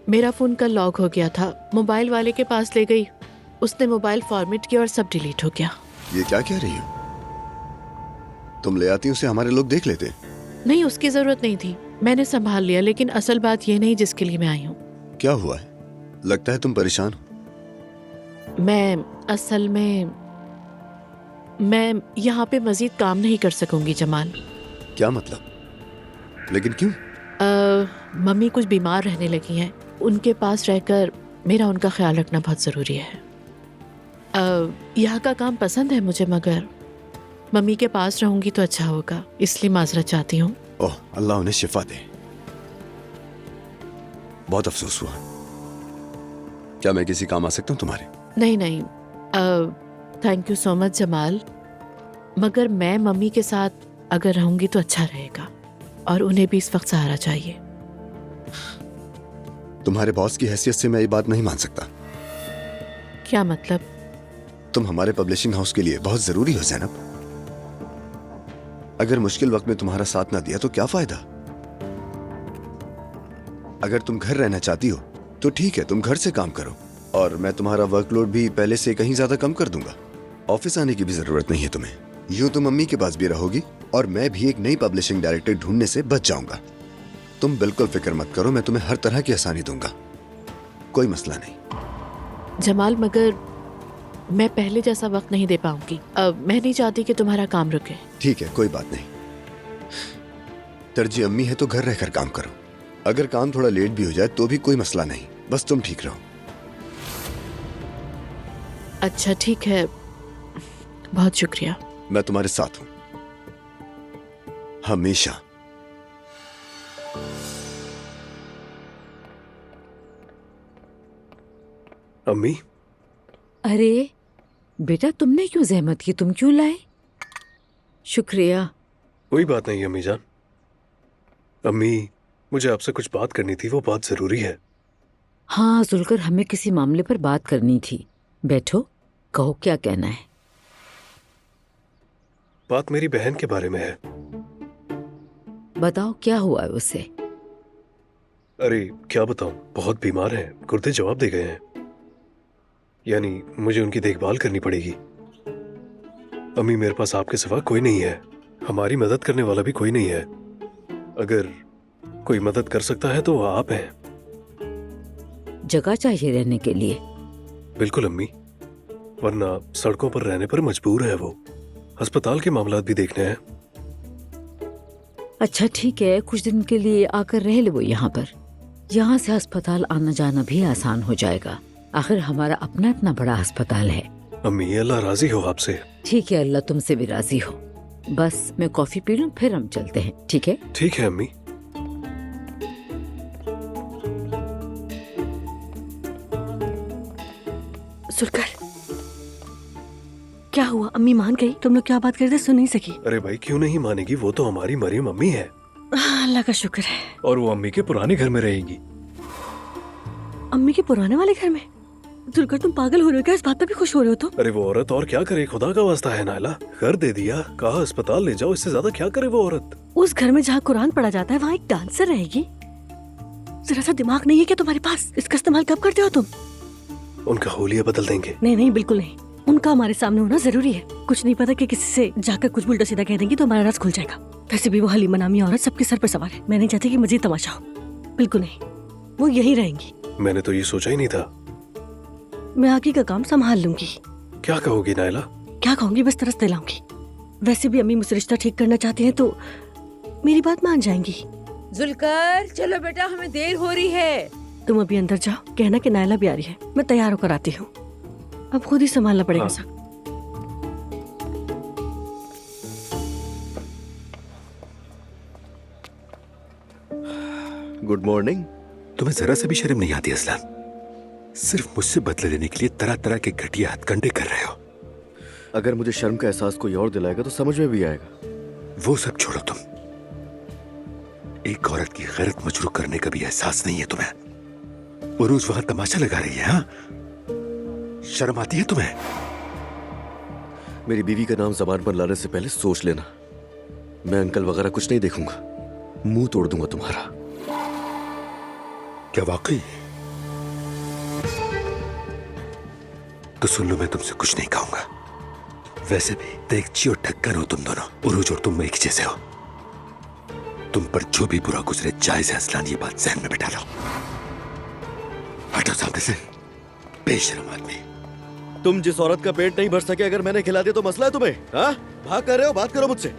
मेरा फोन कल लॉक हो गया था। मोबाइल वाले के पास ले गई, उसने मोबाइल फॉर्मेट किया और सब डिलीट हो गया। ये क्या कह रही हो? तुम ले आती उसे, हमारे लोग देख लेते। नहीं, उसकी जरूरत नहीं थी, मैंने संभाल लिया। लेकिन असल बात ये नहीं जिसके लिए मैं आई हूँ। क्या हुआ है? लगता है तुम परेशान हो। मैं असल में मैं यहाँ पे मजीद काम नहीं कर सकूंगी जमाल। क्या मतलब? लेकिन क्यों? मम्मी कुछ बीमार रहने लगी हैं। उनके पास रहकर मेरा उनका ख्याल रखना बहुत ज़रूरी है। यहाँ का काम पसंद है मुझे, मगर मम्मी के पास रहूंगी तो अच्छा होगा, इसलिए माजरत चाहती हूँ। ओह, अल्लाह उन्हें शिफा दे। बहुत अफसोस हुआ। क्या मैं किसी काम आ सकता हूँ तुम्हारे? नहीं नहीं, thank you so much Jamal, मगर मैं मम्मी के साथ अगर रहूंगी तो अच्छा रहेगा, और उन्हें भी इस वक्त सहारा चाहिए। तुम्हारे बॉस की हैसियत से मैं ये बात नहीं मान सकता। क्या मतलब? तुम हमारे पब्लिशिंग हाउस के लिए बहुत जरूरी हो जैनब। अगर मुश्किल वक्त में तुम्हारा साथ ना दिया तो क्या फायदा? अगर तुम घर रहना चाहती हो तो ठीक है, तुम घर से काम करो, और मैं तुम्हारा वर्कलोड भी पहले से कहीं ज्यादा कम कर दूंगा। ऑफिस आने की भी जरूरत नहीं है तुम्हें। यूं तुम मम्मी के पास भी रहोगी, और मैं भी एक नई पब्लिशिंग डायरेक्टर ढूंढने से बच जाऊंगा। तुम बिल्कुल फिक्र मत करो, मैं तुम्हें हर तरह की आसानी दूंगा, कोई मसला नहीं। जमाल, मगर मैं पहले जैसा वक्त नहीं दे पाऊंगी। मैं नहीं चाहती कि तुम्हारा काम रुके। ठीक है, कोई बात नहीं। तरजीह अम्मी है तो घर रहकर काम करो। अगर काम थोड़ा लेट भी हो जाए तो भी कोई मसला नहीं, बस तुम ठीक रहो। अच्छा ठीक है, बहुत शुक्रिया। मैं तुम्हारे साथ हूं हमेशा। अम्मी। अरे बेटा, तुमने क्यों जहमत की? तुम क्यों लाए? शुक्रिया। कोई बात नहीं अम्मी जान। अम्मी, मुझे आपसे कुछ बात करनी थी, वो बात जरूरी है। हाँ जुलकर, हमें किसी मामले पर बात करनी थी। बैठो, कहो क्या कहना है। बात मेरी बहन के बारे में है। बताओ क्या हुआ है उसे? अरे क्या बताऊं, बहुत बीमार है, गुर्दे जवाब दे गए हैं। यानी मुझे उनकी देखभाल करनी पड़ेगी। अम्मी, मेरे पास आपके सिवा कोई नहीं है, हमारी मदद करने वाला भी कोई नहीं है। अगर कोई मदद कर सकता है तो वो आप हैं। जगह चाहिए रहने के लिए? बिल्कुल अम्मी, वरना सड़कों पर रहने पर मजबूर है वो। अस्पताल के मामलात भी देखने हैं। अच्छा ठीक है, कुछ दिन के लिए आकर रह ले वो यहाँ पर। यहाँ से अस्पताल आना जाना भी आसान हो जाएगा। आखिर हमारा अपना इतना बड़ा अस्पताल है। अम्मी, अल्लाह राजी हो आपसे। ठीक है, अल्लाह तुमसे भी राजी हो। बस मैं कॉफी पी लूं, फिर हम चलते हैं। ठीक है? ठीक है अम्मी। सुनकर क्या हुआ? अम्मी मान गई? तुम लोग क्या बात करते सुन नहीं सकी? अरे भाई, क्यों नहीं मानेगी, वो तो हमारी मरियम अम्मी है। अल्लाह का शुक्र है। और वो अम्मी के पुराने घर में रहेगी। अम्मी के पुराने वाले घर में? दुलकर, तुम पागल हो रहे हो क्या? इस बात पे भी खुश हो रहे हो तुम? अरे वो औरत और क्या करे, खुदा का वास्ता है नाला, घर दे दिया, कहा अस्पताल ले जाओ, इससे ज्यादा क्या करे वो औरत। उस घर में जहाँ कुरान पढ़ा जाता है वहाँ एक डांसर रहेगी? जरा सा दिमाग नहीं है क्या तुम्हारे पास? इसका इस्तेमाल कब करते हो तुम? उनका होलिया बदल देंगे। नहीं नहीं, बिल्कुल नहीं। उनका हमारे सामने होना जरूरी है। कुछ नहीं पता कि किसी से जाकर कुछ उल्टा सीधा कह देंगी तो हमारा राज खुल जाएगा। वैसे भी वो हलीमा नामी औरत सबके सर पर सवार है। मैं नहीं चाहती कि मजीद तमाशा हो। बिल्कुल नहीं, वो यहीं रहेंगी। मैंने तो ये सोचा ही नहीं था। मैं आगे का काम संभाल लूंगी। क्या कहोगी नायला? क्या कहूंगी, बस तरस दिलाऊंगी। वैसे भी अम्मी मुझसे रिश्ता ठीक करना चाहती हैं तो मेरी बात मान जाएंगी। जुल्कर चलो बेटा, हमें देर हो रही है। तुम अभी अंदर जाओ, कहना कि नायला भी आ रही है। मैं तैयार होकर आती हूँ। अब खुद ही संभालना पड़ेगा सब। Good morning. तुम्हें जरा से भी शर्म नहीं आती असलान? सिर्फ मुझसे बदले लेने के लिए तरह तरह के घटिया हथकंडे कर रहे हो। अगर मुझे शर्म का एहसास कोई और दिलाएगा तो समझ में भी आएगा। वो सब छोड़ो तुम। एक औरत की गैरत मजरू करने का भी एहसास नहीं है तुम्हें। उरूज वहां तमाशा लगा रही है। हाँ, शर्म आती है तुम्हें? मेरी बीवी का नाम जबान पर लाने से पहले सोच लेना। मैं अंकल वगैरह कुछ नहीं देखूंगा, मुंह तोड़ दूंगा तुम्हारा। क्या वाकई? तो सुन लो, मैं तुमसे कुछ नहीं कहूंगा। वैसे भी देगची और ढक्कन हो तुम दोनों। उरूज और तुम एक जैसे हो। तुम पर जो भी बुरा गुजरे जायज है असलान, ये बात जहन में बिठा लो। हटो सामने से, बेशरम आदमी। तुम जिस औरत का पेट नहीं भर सके अगर मैंने खिला दिया तो मसला है तुम्हें? हाँ, भाग कर रहे हो? बात करो मुझसे।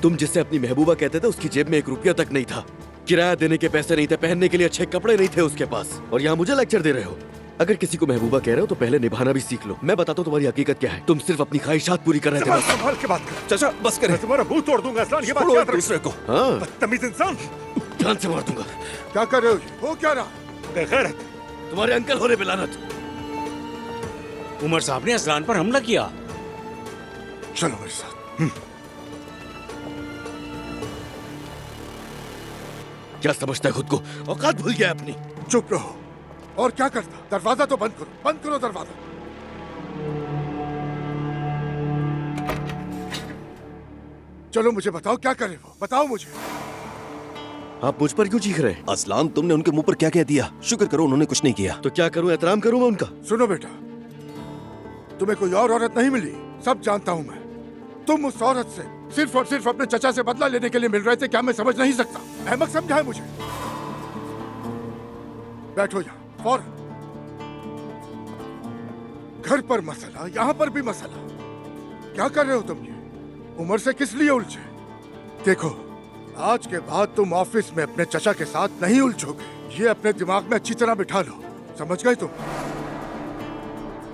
तुम जिससे अपनी महबूबा कहते थे उसकी जेब में 1 रुपया तक नहीं था, किराया देने के पैसे नहीं थे, पहनने के लिए अच्छे कपड़े नहीं थे उसके पास, और यहाँ मुझे लेक्चर दे रहे हो। अगर किसी को महबूबा कह रहे हो तो पहले निभाना भी सीख लो। मैं बताता हूँ तुम्हारी हकीकत क्या है। तुम सिर्फ अपनी ख्वाहिशात पूरी कर रहे थे। संभाल के बात कर चाचा बस करें, तुम्हारा मुंह तोड़ दूंगा असलान। ये बात छोड़ो याद एक रखो। दूसरे को। हाँ, बदतमीज इंसान, जान से मार दूंगा। क्या कर रहे हो? वो क्या रहा? बेगैरत। तुम्हारे अंकल होने पे लानत। उमर साहब ने असलान पर हमला किया। चलो मेरे साथ। क्या समझता है खुद को? औकात भूल गया अपनी। चुप रहो। और क्या करता? दरवाजा तो बंद करो, बंद करो दरवाजा। चलो मुझे बताओ क्या करे वो, बताओ मुझे। आप मुझ पर क्यों चीख रहे हैं? असलान, तुमने उनके मुंह पर क्या कह दिया? शुक्र करो उन्होंने कुछ नहीं किया। तो क्या करूं, एहतराम करूं मैं उनका? सुनो बेटा, तुम्हें कोई और औरत नहीं मिली, सब जानता हूं मैं। तुम उस औरत से सिर्फ और सिर्फ अपने चचा से बदला लेने के लिए मिल रहे थे। क्या मैं समझ नहीं सकता? अहमक समझा है मुझे? बैठो यहाँ फौरन। घर पर मसला, यहाँ पर भी मसला। क्या कर रहे हो तुम ये? उम्र से किस लिए उलझे? देखो, आज के बाद तुम ऑफिस में अपने चचा के साथ नहीं उलझोगे। ये अपने दिमाग में अच्छी तरह बिठा लो, समझ गए तुम?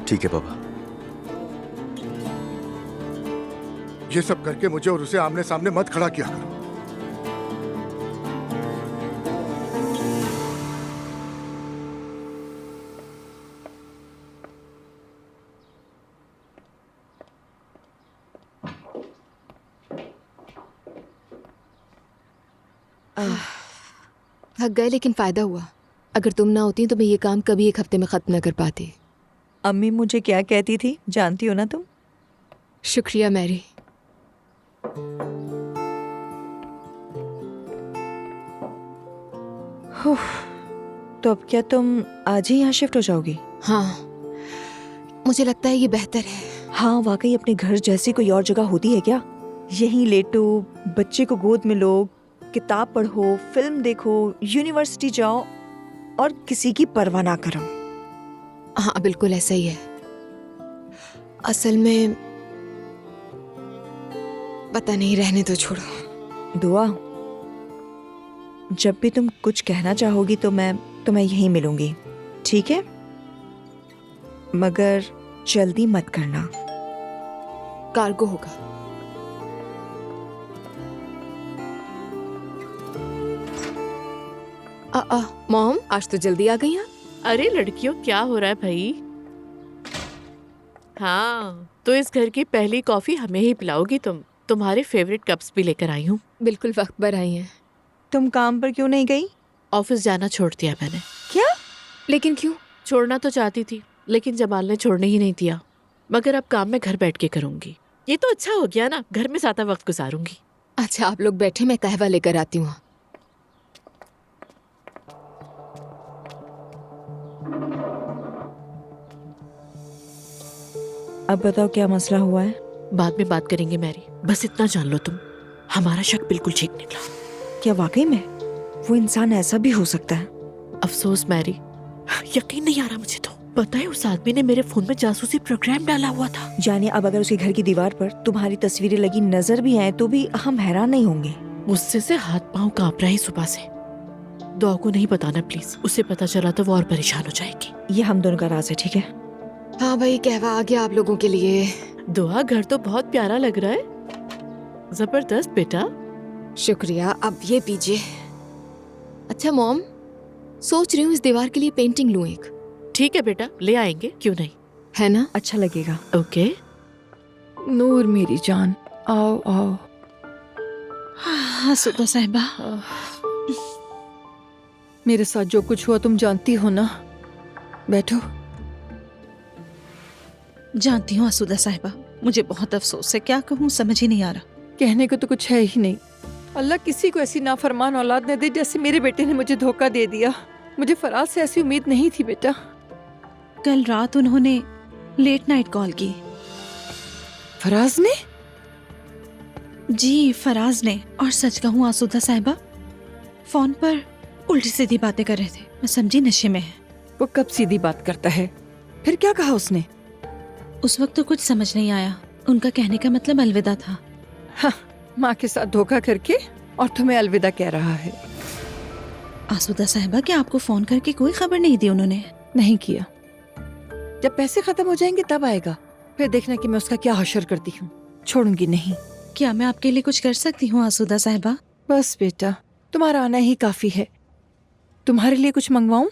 ठीक है पापा। ये सब करके मुझे और उसे आमने सामने मत खड़ा किया करो। थक गए लेकिन फायदा हुआ। अगर तुम ना होती तो मैं ये काम कभी 1 हफ्ते में खत्म न कर पाती। अम्मी मुझे क्या कहती थी जानती हो ना तुम? शुक्रिया मैरी। तो अब क्या तुम आज ही यहाँ शिफ्ट हो जाओगी? हाँ, मुझे लगता है ये बेहतर है। हाँ वाकई, अपने घर जैसी कोई और जगह होती है क्या? यहीं लेटो, बच्चे को गोद में लो, किताब पढ़ो, फिल्म देखो, यूनिवर्सिटी जाओ और किसी की परवाह ना करो। हाँ बिल्कुल ऐसा ही है। असल में पता नहीं, रहने तो छोड़ो। दुआ, जब भी तुम कुछ कहना चाहोगी तो मैं तुम्हें यहीं मिलूंगी, ठीक है? मगर जल्दी मत करना। कार्गो होगा। मॉम, आज तो जल्दी आ गई आप। अरे लड़कियों, क्या हो रहा है भाई? हाँ, तो इस घर की पहली कॉफी हमें ही पिलाओगी तुम। तुम्हारे फेवरेट कप्स भी लेकर आई हूँ। बिल्कुल वक्त पर आई हैं। तुम काम पर क्यों नहीं गई? ऑफिस जाना छोड़ दिया मैंने। क्या? लेकिन क्यों? छोड़ना तो चाहती थी लेकिन जमाल ने छोड़ने ही नहीं दिया। मगर अब काम मैं घर बैठ के करूंगी। ये तो अच्छा हो गया ना, घर में ज़्यादा वक्त गुजारूंगी। अच्छा आप लोग बैठे, मैं कहवा लेकर आती हूँ। अब बताओ क्या मसला हुआ है? बाद में बात करेंगे मैरी, बस इतना जान लो तुम। हमारा शक बिल्कुल ठीक निकला। क्या वाकई में वो इंसान ऐसा भी हो सकता है? अफसोस मैरी, यकीन नहीं आ रहा मुझे तो। पता है उस आदमी ने मेरे फोन में जासूसी प्रोग्राम डाला हुआ था। यानी अब अगर उसके घर की दीवार पर तुम्हारी तस्वीरें लगी नजर भी आए तो भी हम हैरान नहीं होंगे। गुस्से से हाथ पांव कांप रहे हैं सुबह से। दुआ को नहीं बताना प्लीज, उसे पता चला तो वो और परेशान हो जाएगी। ये हम दोनों का राज है, ठीक है? हाँ भाई, कहवा आ गया आप लोगों के लिए। दुआ, घर तो बहुत प्यारा लग रहा है, जबरदस्त बेटा। शुक्रिया, अब ये पीजिए। अच्छा मॉम, सोच रही हूँ इस दीवार के लिए पेंटिंग लूँ एक। ठीक है बेटा, ले आएंगे, क्यों नहीं, है ना? अच्छा लगेगा। ओके। नूर मेरी जान, आओ आओ। हाँ सुधा साहिबा, मेरे साथ जो कुछ हुआ तुम जानती हो ना। बैठो। जानती हूँ आसुदा साहिबा, मुझे बहुत अफसोस है, क्या कहूँ समझ ही नहीं आ रहा। कहने को तो कुछ है ही नहीं। अल्लाह किसी को ऐसी नाफरमान औलाद न दे जैसे मेरे बेटे ने मुझे धोखा दे दिया। मुझे फराज से ऐसी उम्मीद नहीं थी बेटा। कल रात उन्होंने लेट नाइट कॉल की। फराज ने? जी फराज ने। और सच कहूँ आसुदा साहिबा, फोन पर उल्टी सीधी बातें कर रहे थे। मैं समझी नशे में है। वो कब सीधी बात करता है? फिर क्या कहा उसने? उस वक्त तो कुछ समझ नहीं आया। उनका कहने का मतलब अलविदा था। हाँ, माँ के साथ धोखा करके और तुम्हें अलविदा कह रहा है। आसुदा साहिबा, क्या आपको फोन करके कोई खबर नहीं दी उन्होंने? नहीं किया। जब पैसे खत्म हो जाएंगे तब आएगा, फिर देखना कि मैं उसका क्या हशर करती हूँ। छोड़ूंगी नहीं। क्या मैं आपके लिए कुछ कर सकती हूँ आसुदा साहिबा? बस बेटा, तुम्हारा आना ही काफी है। तुम्हारे लिए कुछ मंगवाऊं?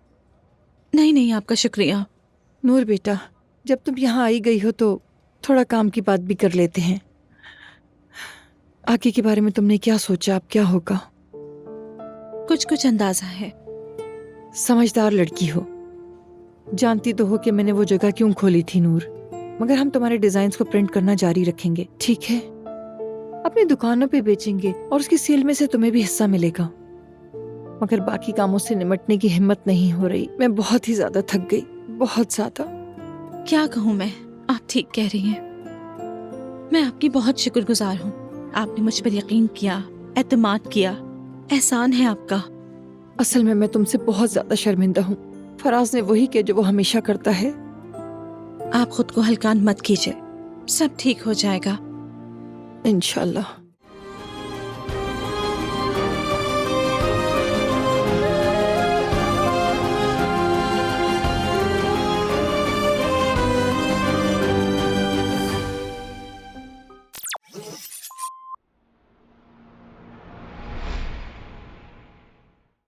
नहीं नहीं, आपका शुक्रिया। नूर बेटा, जब तुम यहाँ आई गई हो तो थोड़ा काम की बात भी कर लेते हैं। आगे के बारे में तुमने क्या सोचा, अब क्या होगा? कुछ कुछ अंदाजा है। समझदार लड़की हो, जानती तो हो कि मैंने वो जगह क्यों खोली थी नूर। मगर हम तुम्हारे डिजाइन्स को प्रिंट करना जारी रखेंगे, ठीक है? अपनी दुकानों पे बेचेंगे और उसकी सेल में से तुम्हें भी हिस्सा मिलेगा। मगर बाकी कामों से निपटने की हिम्मत नहीं हो रही। मैं बहुत ही ज्यादा थक गई, बहुत ज्यादा। क्या कहूँ मैं, आप ठीक कह रही हैं। मैं आपकी बहुत शुक्रगुजार हूँ। आपने मुझ पर यकीन किया, एतमाद किया, एहसान है आपका। असल में मैं तुमसे बहुत ज्यादा शर्मिंदा हूँ। फराज ने वही किया जो वो हमेशा करता है। आप खुद को हल्कान मत कीजिए, सब ठीक हो जाएगा इंशाल्लाह।